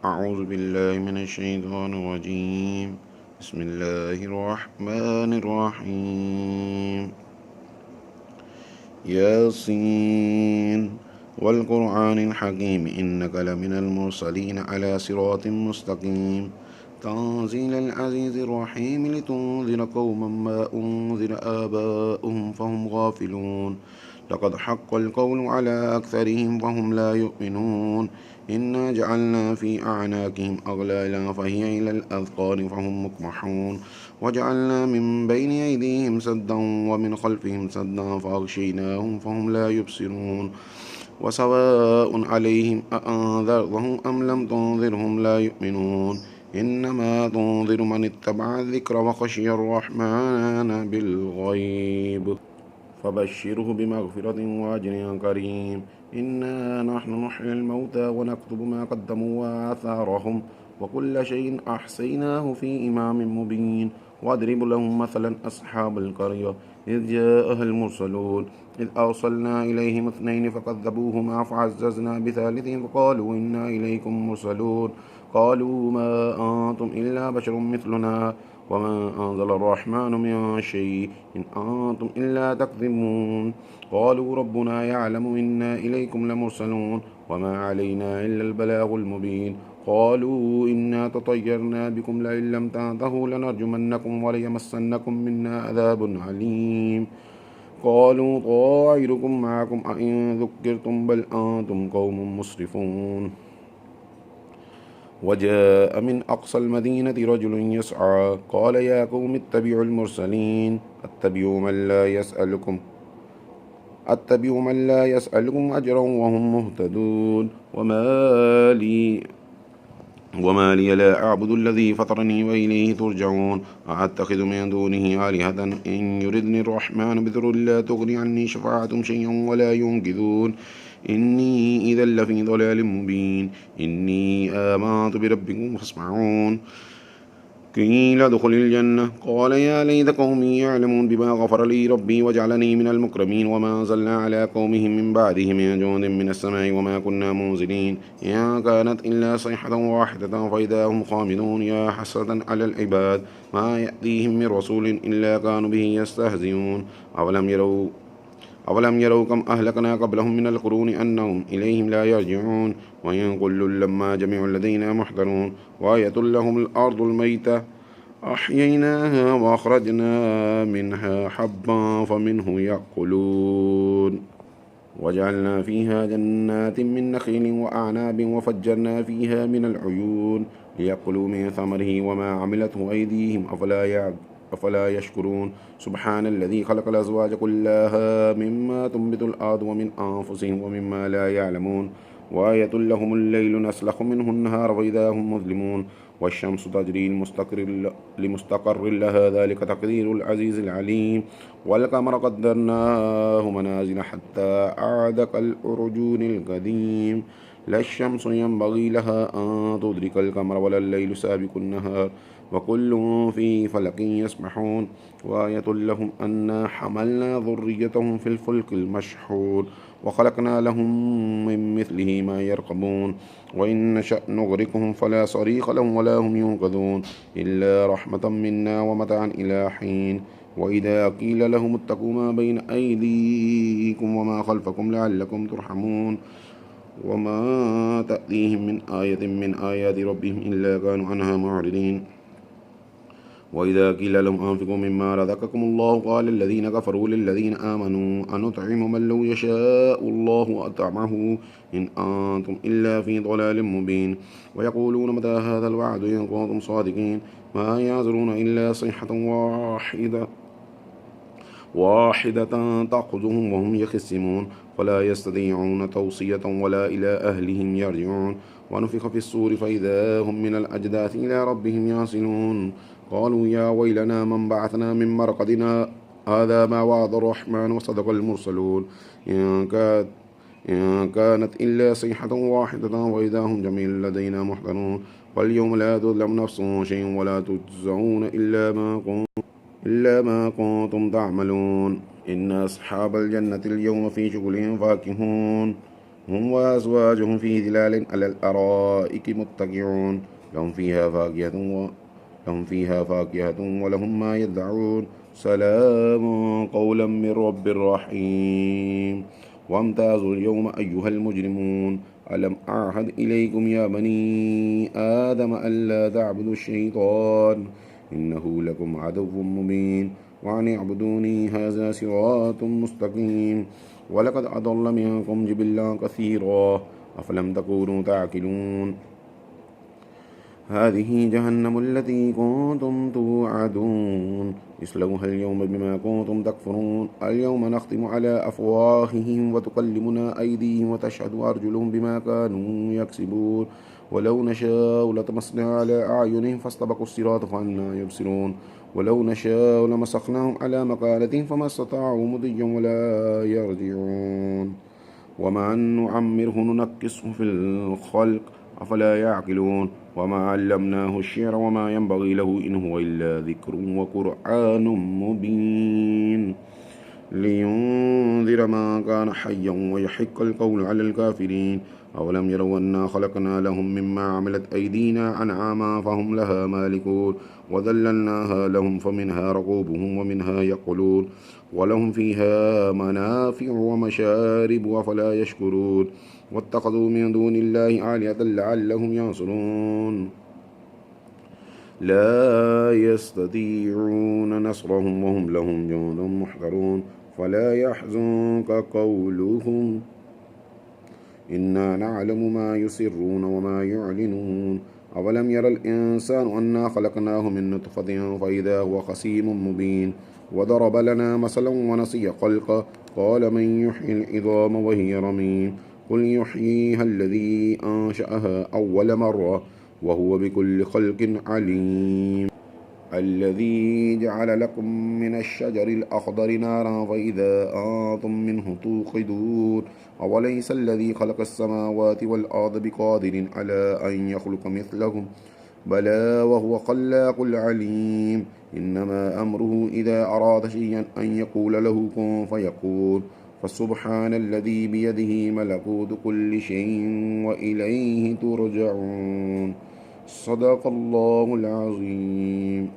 أعوذ بالله من الشيطان الرجيم. بسم الله الرحمن الرحيم. ياسين والقرآن الحكيم إنك لمن المرسلين على صراط مستقيم تنزيل العزيز الرحيم لتنذر قوما ما أنذر آباؤهم فهم غافلون لقد حق القول على أكثرهم فهم لا يؤمنون إنا جعلنا في أعناقهم أغلالا فهي إلى الأذقان فهم مقمحون وجعلنا من بين أيديهم سدا ومن خلفهم سدا فأغشيناهم فهم لا يبصرون وسواء عليهم أأنذرتهم أم لم تنذرهم لا يؤمنون إنما تنذر من اتبع الذكر وخشي الرحمن بالغيب فبشره بمغفرة وأجر كريم إنا نحن نحيي الموتى ونكتب ما قدموا وآثارهم وكل شيء أحصيناه في إمام مبين واضرب لهم مثلا أصحاب القرية إذ جاءها المرسلون إذ أرسلنا إليهم اثنين فكذبوهما فعززنا بثالث فقالوا إنا إليكم مرسلون قالوا ما أنتم إلا بشر مثلنا وما أنزل الرحمن من شيء إن أنتم إلا تكذبون قالوا ربنا يعلم إنا إليكم لمرسلون وما علينا إلا البلاغ المبين قالوا إنا تطيرنا بكم لئن لم تنتهوا لنرجمنكم وليمسنكم منا عذاب عليم قالوا طائركم معكم أئن ذكرتم بل أنتم قوم مسرفون وجاء من أقصى المدينة رجل يسعى قال يا قوم اتبعوا المرسلين أتبعوا من لا يسألكم أجرا وهم مهتدون وما لي لا أعبد الذي فطرني وإليه ترجعون أتخذ من دونه آلهة إن يردني الرحمن بضر لا تغني عني شفاعتهم شيئا ولا ينقذون إني إذا لفي ضلال مبين إني آمنت بربكم فاسمعون قيل ادخل الجنة قال يا ليت قومي يعلمون بما غفر لي ربي وجعلني من المكرمين وما أنزلنا على قومهم من بعده من جند من السماء وما كنا منزلين إن كانت إلا صيحة واحدة فإذا هم خامدون يا حسرة على العباد ما يأتيهم من رسول إلا كانوا به يستهزئون أولم يروا كم أهلكنا قبلهم من القرون أنهم إليهم لا يرجعون وإن كل لما جميع لدينا محضرون وآية لهم الأرض الميتة أحييناها وأخرجنا منها حبا فمنه يأكلون وجعلنا فيها جنات من نخيل وأعناب وفجرنا فيها من العيون ليأكلوا من ثمره وما عملته أيديهم أفلا يشكرون سبحان الذي خلق الأزواج كلها مما تنبت الأرض ومن أنفسهم ومما لا يعلمون وآية لهم الليل نسلخ منه النهار فإذا هم مظلمون والشمس تجري لمستقر لها ذلك تقدير العزيز العليم والقمر قدرناه منازل حتى عاد كالأرجون القديم لا الشمس ينبغي لها أن تدرك القمر ولا الليل سابق النهار وكل في فلك يسبحون وآية لهم أنا حملنا ذريتهم في الفلك المشحون وخلقنا لهم من مثله ما يركبون وإن نشأ نغرقهم فلا صريخ لهم ولا هم ينقذون إلا رحمة منا ومتاعا إلى حين وإذا قيل لهم اتقوا ما بين أيديكم وما خلفكم لعلكم ترحمون وما تأتيهم من آية من آيات ربهم إلا كانوا عنها معرضين وإذا قيل لهم أنفقوا مما رزقكم الله قال الذين كفروا للذين آمنوا أنطعم من لو يشاء الله أطعمه إن أنتم إلا في ضلال مبين ويقولون متى هذا الوعد إن كنتم صادقين ما يعذرون إلا صيحة واحدة تأخذهم وهم يخصمون فلا يستطيعون توصية ولا إلى أهلهم يرجعون ونفخ في الصور فإذا هم من الأجداث إلى ربهم يصلون قالوا يا ويلنا من بعثنا من مرقدنا هذا ما وعد الرحمن وصدق المرسلون إن كانت إلا صيحة واحدة وإذا هم جميع لدينا محضرون واليوم لا تظلم نفس شيء ولا تجزعون إلا ما كنتم تعملون إن أصحاب الجنة اليوم في شغلهم فاكهون هم وأزواجهم في ظلال على الأرائك متكئون لهم فيها فاكهة ولهم ما يدعون سلام قولا من رب رحيم وامتازوا اليوم أيها المجرمون ألم أعهد إليكم يا بني آدم ألا تعبدوا الشيطان إنه لكم عدو مبين وأن اعبدوني هذا صراط مستقيم ولقد أضل منكم جبلا كثيرا أفلم تكونوا تعقلون هذه جهنم التي كنتم توعدون اصلوها اليوم بما كنتم تكفرون اليوم نختم على أفواههم وتكلمنا أيديهم وتشهد أرجلهم بما كانوا يكسبون ولو نشاء لطمسنا على أعينهم فاستبقوا الصراط فأنى يبصرون ولو نشاء لمسخناهم على مكانتهم فما استطاعوا مضيا ولا يرجعون وما نعمره ننكسه في الخلق أفلا يعقلون وما علمناه الشعر وما ينبغي له إن هو إلا ذكر وقرآن مبين لينذر من كان حيا ويحق القول على الكافرين أولم يروا أنا خلقنا لهم مما عملت أيدينا أنعاما فهم لها مالكون وذللناها لهم فمنها ركوبهم ومنها يأكلون ولهم فيها منافع ومشارب أفلا يشكرون واتخذوا من دون الله آلهة لعلهم ينصرون لا يستطيعون نصرهم وهم لهم جند محضرون فلا يحزنك قولهم إنا نعلم ما يسرون وما يعلنون أولم ير الإنسان أنا خلقناه من نطفة فإذا هو خصيم مبين وضرب لنا مثلا ونسي خلقه قال من يحيي العظام وهي رميم قل يحييها الذي أنشأها أول مرة وهو بكل خلق عليم الذي جعل لكم من الشجر الأخضر نارا فإذا أنتم منه توقدون أوليس الذي خلق السماوات والأرض بقادر على أن يخلق مثلهم بلى وهو خلاق العليم إنما أمره إذا أراد شيئا أن يقول له كن فيكون فسبحان الذي بيده ملكوت كل شيء وإليه ترجعون صدق الله العظيم.